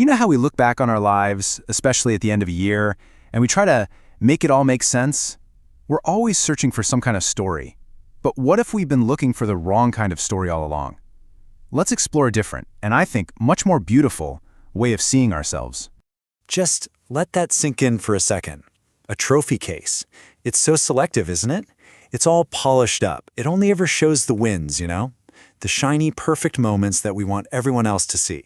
You know how we look back on our lives, especially at the end of a year, and we try to make it all make sense? We're always searching for some kind of story. But what if we've been looking for the wrong kind of story all along? Let's explore a different, and I think much more beautiful, way of seeing ourselves. Just let that sink in for a second. A trophy case. It's so selective, isn't it? It's all polished up. It only ever shows the wins, you know? The shiny, perfect moments that we want everyone else to see.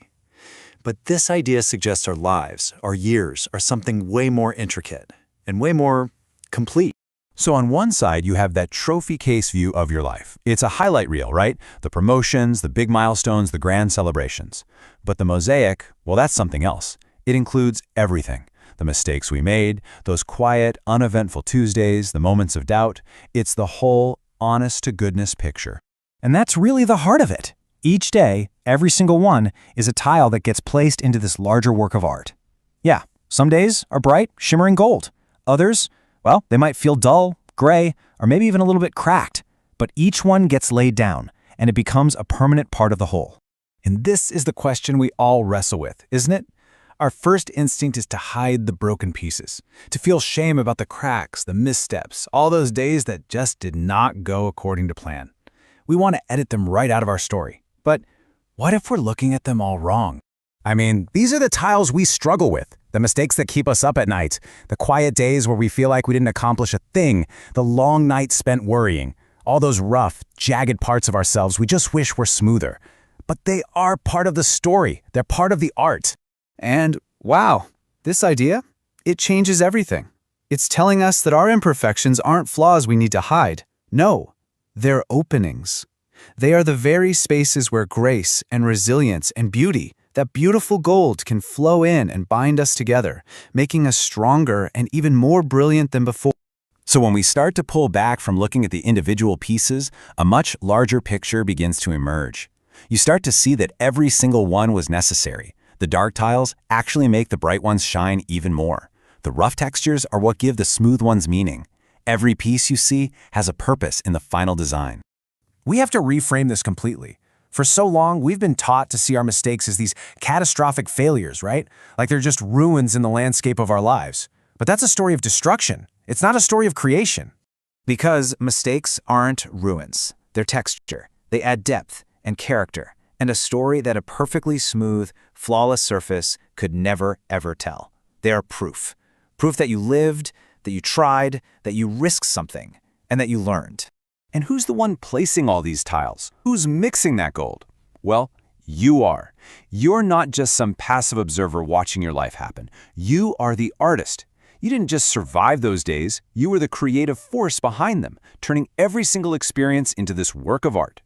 But this idea suggests our lives, our years, are something way more intricate and way more complete. So on one side, you have that trophy case view of your life. It's a highlight reel, right? The promotions, the big milestones, the grand celebrations. But the mosaic, well, that's something else. It includes everything. The mistakes we made, those quiet, uneventful Tuesdays, the moments of doubt. It's the whole honest-to-goodness picture. And that's really the heart of it. Each day, every single one, is a tile that gets placed into this larger work of art. Yeah, some days are bright, shimmering gold. Others, well, they might feel dull, gray, or maybe even a little bit cracked. But each one gets laid down, and it becomes a permanent part of the whole. And this is the question we all wrestle with, isn't it? Our first instinct is to hide the broken pieces, to feel shame about the cracks, the missteps, all those days that just did not go according to plan. We want to edit them right out of our story. But what if we're looking at them all wrong? I mean, these are the tiles we struggle with, the mistakes that keep us up at night, the quiet days where we feel like we didn't accomplish a thing, the long nights spent worrying, all those rough, jagged parts of ourselves we just wish were smoother. But they are part of the story. They're part of the art. And wow, this idea, it changes everything. It's telling us that our imperfections aren't flaws we need to hide. No, they're openings. They are the very spaces where grace and resilience and beauty, that beautiful gold, can flow in and bind us together, making us stronger and even more brilliant than before. So when we start to pull back from looking at the individual pieces, a much larger picture begins to emerge. You start to see that every single one was necessary. The dark tiles actually make the bright ones shine even more. The rough textures are what give the smooth ones meaning. Every piece you see has a purpose in the final design. We have to reframe this completely. For so long, we've been taught to see our mistakes as these catastrophic failures, right? Like they're just ruins in the landscape of our lives. But that's a story of destruction. It's not a story of creation. Because mistakes aren't ruins. They're texture. They add depth and character, and a story that a perfectly smooth, flawless surface could never, ever tell. They are proof. Proof that you lived, that you tried, that you risked something, and that you learned. And who's the one placing all these tiles? Who's mixing that gold? Well, you are. You're not just some passive observer watching your life happen. You are the artist. You didn't just survive those days. You were the creative force behind them, turning every single experience into this work of art.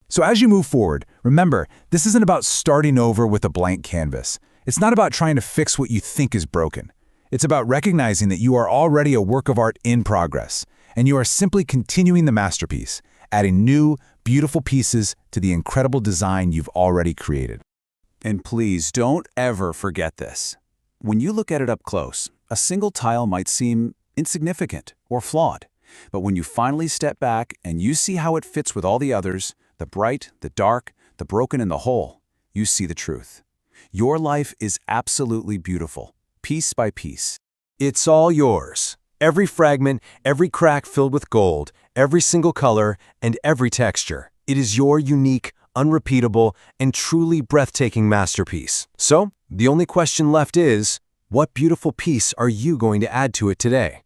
So as you move forward, remember, this isn't about starting over with a blank canvas. It's not about trying to fix what you think is broken. It's about recognizing that you are already a work of art in progress, and you are simply continuing the masterpiece, adding new, beautiful pieces to the incredible design you've already created. And please don't ever forget this. When you look at it up close, a single tile might seem insignificant or flawed. But when you finally step back and you see how it fits with all the others, the bright, the dark, the broken, and the whole, you see the truth. Your life is absolutely beautiful, piece by piece. It's all yours. Every fragment, every crack filled with gold, every single color, and every texture. It is your unique, unrepeatable, and truly breathtaking masterpiece. So, the only question left is, what beautiful piece are you going to add to it today?